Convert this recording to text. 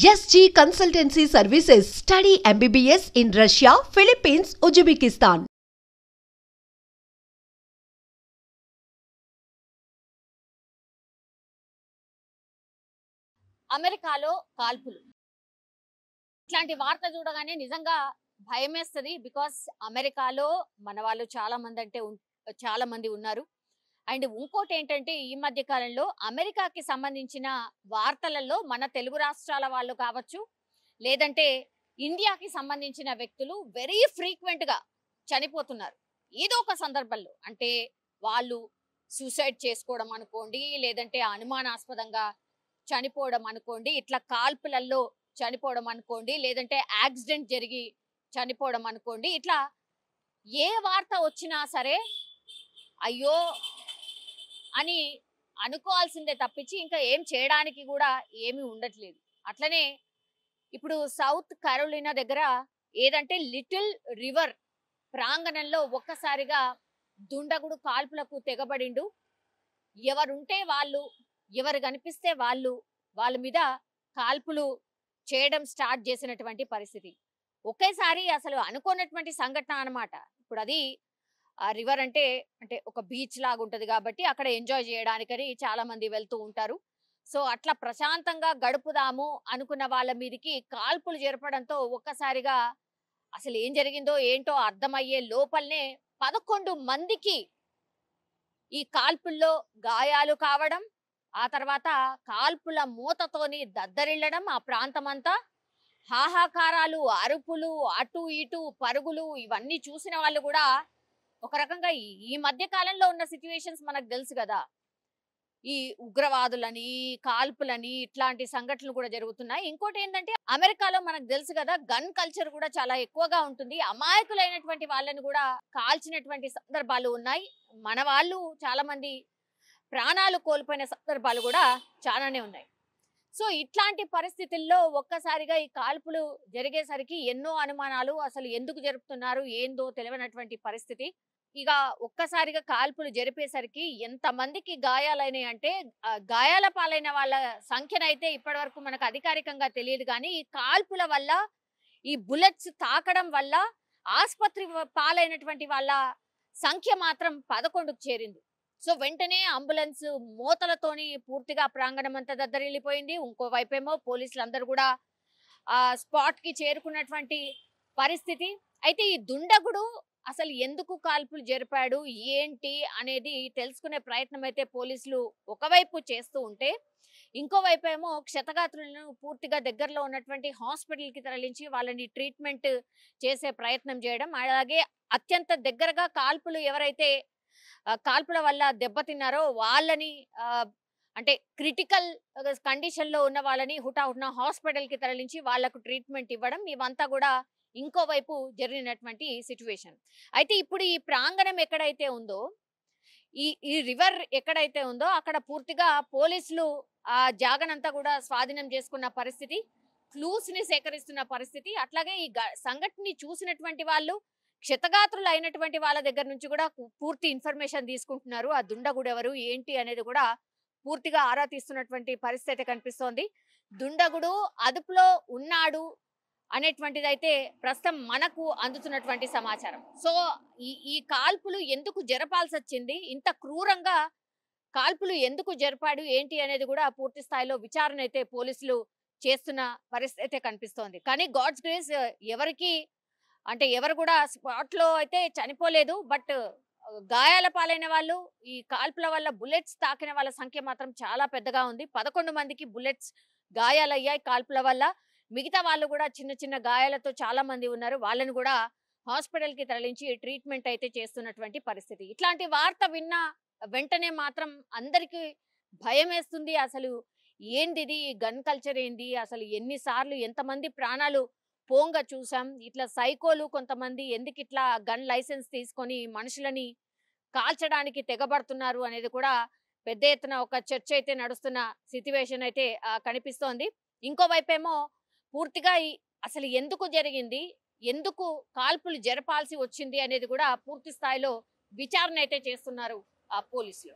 SG Consultancy Services. Study MBBS in Russia, Philippines, Uzbekistan. అమెరికాలో కాల్పులు ఇట్లాంటి వార్త చూడగానే నిజంగా భయమేస్తది. బికాస్ అమెరికాలో మన వాళ్ళు చాలా మంది ఉన్నారు. అండ్ ఇంకోటి ఏంటంటే ఈ మధ్య కాలంలో అమెరికాకి సంబంధించిన వార్తలలో మన తెలుగు రాష్ట్రాల వాళ్ళు కావచ్చు, లేదంటే ఇండియాకి సంబంధించిన వ్యక్తులు వెరీ ఫ్రీక్వెంట్ గా చనిపోతున్నారు. ఏదో ఒక సందర్భంలో, అంటే వాళ్ళు సూసైడ్ చేసుకోవడం అనుకోండి, లేదంటే అనుమానాస్పదంగా చనిపోవడం అనుకోండి, ఇట్లా కాల్పులలో చనిపోవడం అనుకోండి, లేదంటే యాక్సిడెంట్ జరిగి చనిపోవడం అనుకోండి, ఇట్లా ఏ వార్త వచ్చినా సరే అయ్యో అని అనుకోవాల్సిందే తప్పించి ఇంకా ఏం చేయడానికి కూడా ఏమీ ఉండట్లేదు. అట్లనే ఇప్పుడు సౌత్ కరోలినా దగ్గర ఏదంటే లిటిల్ రివర్ ప్రాంగణంలో ఒక్కసారిగా దుండగుడు కాల్పులకు తెగబడిండు. ఎవరుంటే వాళ్ళు, ఎవరు కనిపిస్తే వాళ్ళ మీద కాల్పులు చేయడం స్టార్ట్ చేసినటువంటి పరిస్థితి. ఒకేసారి అసలు అనుకోనటువంటి సంఘటన అన్నమాట. ఇప్పుడు అది ఆ రివర్ అంటే ఒక బీచ్ లాగా ఉంటది కాబట్టి అక్కడ ఎంజాయ్ చేయడానికని చాలా మంది వెళ్తూ ఉంటారు. సో అట్లా ప్రశాంతంగా గడుపుదాము అనుకున్న వాళ్ళ మీదకి కాల్పులు జరపడంతో ఒక్కసారిగా అసలు ఏం జరిగిందో ఏంటో అర్థమయ్యే లోపలనే 11 మందికి ఈ కాల్పుల్లో గాయాలు కావడం, ఆ తర్వాత కాల్పుల మూతతోని దద్దరిల్లడం, ఆ ప్రాంతమంతా హాహాకారాలు, అరుపులు, అటు ఇటు పరుగులు, ఇవన్నీ చూసిన వాళ్ళు కూడా ఒక రకంగా ఈ మధ్య కాలంలో ఉన్న సిచ్యువేషన్స్ మనకు తెలుసు కదా. ఈ ఉగ్రవాదులని, కాల్పులని, ఇట్లాంటి సంఘటనలు కూడా జరుగుతున్నాయి. ఇంకోటి ఏంటంటే అమెరికాలో మనకు తెలుసు కదా, గన్ కల్చర్ కూడా చాలా ఎక్కువగా ఉంటుంది. అమాయకులైనటువంటి వాళ్ళని కూడా కాల్చినటువంటి సందర్భాలు ఉన్నాయి. మన వాళ్ళు చాలా మంది ప్రాణాలు కోల్పోయిన సందర్భాలు కూడా చాలానే ఉన్నాయి. సో ఇట్లాంటి పరిస్థితుల్లో ఒక్కసారిగా ఈ కాల్పులు జరిగేసరికి ఎన్నో అనుమానాలు, అసలు ఎందుకు జరుపుతున్నారు ఏందో తెలియనటువంటి పరిస్థితి. ఇక ఒక్కసారిగా కాల్పులు జరిపేసరికి ఎంతమందికి గాయాలైనాయి అంటే, గాయాల పాలైన వాళ్ళ సంఖ్యనైతే ఇప్పటి వరకు మనకు అధికారికంగా తెలియదు. కానీ ఈ కాల్పుల వల్ల, ఈ బుల్లెట్స్ తాకడం వల్ల ఆసుపత్రి పాలైనటువంటి వాళ్ళ సంఖ్య మాత్రం 11కు చేరింది. సో వెంటనే అంబులెన్స్ మోతలతోని పూర్తిగా ప్రాంగణం అంతా దద్దరిల్లిపోయింది. ఇంకోవైపేమో పోలీసులు అందరూ కూడా ఆ స్పాట్ కి చేరుకున్నటువంటి పరిస్థితి. అయితే ఈ దుండగుడు అసలు ఎందుకు కాల్పులు జరిపాడు ఏంటి అనేది తెలుసుకునే ప్రయత్నం అయితే పోలీసులు ఒకవైపు చేస్తూ ఉంటే, ఇంకోవైపు ఏమో క్షతగాత్రులను పూర్తిగా దగ్గరలో ఉన్నటువంటి హాస్పిటల్ కి తరలించి వాళ్ళని ట్రీట్మెంట్ చేసే ప్రయత్నం చేయడం, అలాగే అత్యంత దగ్గరగా కాల్పులు ఎవరైతే కాల్పుల వల్ల దెబ్బతిన్నారో వాళ్ళని అంటే క్రిటికల్ కండిషన్ లో ఉన్న వాళ్ళని హుటాహుటిన హాస్పిటల్ కి తరలించి వాళ్లకు ట్రీట్మెంట్ ఇవ్వడం, ఇవంతా కూడా ఇంకోవైపు జరిగినటువంటి సిచ్యువేషన్. అయితే ఇప్పుడు ఈ ప్రాంగణం ఎక్కడైతే ఉందో, ఈ రివర్ ఎక్కడైతే ఉందో అక్కడ పూర్తిగా పోలీసులు ఆ జాగనంతా కూడా స్వాధీనం చేసుకున్న పరిస్థితి, క్లూస్ ని సేకరిస్తున్న పరిస్థితి. అట్లాగే ఈ సంఘటనని చూసినటువంటి వాళ్ళు, క్షతగాత్రులు అయినటువంటి వాళ్ళ దగ్గర నుంచి కూడా పూర్తి ఇన్ఫర్మేషన్ తీసుకుంటున్నారు. ఆ దుండగుడు ఎవరు ఏంటి అనేది కూడా పూర్తిగా ఆరా తీస్తున్నటువంటి పరిస్థితి కనిపిస్తోంది. దుండగుడు అదుపులో ఉన్నాడు అనేటువంటిది అయితే ప్రస్తుతం మనకు అందుతున్నటువంటి సమాచారం. సో ఈ కాల్పులు ఎందుకు జరపాల్సి వచ్చింది, ఇంత క్రూరంగా కాల్పులు ఎందుకు జరిపాడు ఏంటి అనేది కూడా పూర్తి స్థాయిలో విచారణ అయితే పోలీసులు చేస్తున్న పరిస్థితి అయితే కనిపిస్తోంది. కానీ గాడ్స్ గ్రేస్ ఎవరు కూడా స్పాట్ లో అయితే చనిపోలేదు. బట్ గాయాల పాలైన వాళ్ళు, ఈ కాల్పుల వల్ల బుల్లెట్స్ తాకిన వాళ్ళ సంఖ్య మాత్రం చాలా పెద్దగా ఉంది. 11 మందికి బుల్లెట్స్ గాయాలయ్యాయి కాల్పుల వల్ల. మిగతా వాళ్ళు కూడా చిన్న చిన్న గాయాలతో చాలా మంది ఉన్నారు. వాళ్ళని కూడా హాస్పిటల్ కి తరలించి ట్రీట్మెంట్ అయితే చేస్తున్నటువంటి పరిస్థితి. ఇట్లాంటి వార్త విన్న వెంటనే మాత్రం అందరికీ భయం వేస్తుంది. అసలు ఏంది గన్ కల్చర్ ఏంది, అసలు ఎన్నిసార్లు ఎంతమంది ప్రాణాలు పోంగా చూసాం. ఇట్లా సైకోలు కొంతమంది ఎందుకు ఇట్లా గన్ లైసెన్స్ తీసుకొని మనుషులని కాల్చడానికి తెగబడుతున్నారు అనేది కూడా పెద్ద ఎత్తున ఒక చర్చ అయితే నడుస్తున్న సిచ్యువేషన్ అయితే కనిపిస్తోంది. ఇంకోవైపేమో పూర్తిగా అసలు ఎందుకు జరిగింది, ఎందుకు కాల్పులు జరపాల్సి వచ్చింది అనేది కూడా పూర్తి స్థాయిలో విచారణ అయితే చేస్తున్నారు పోలీసులు.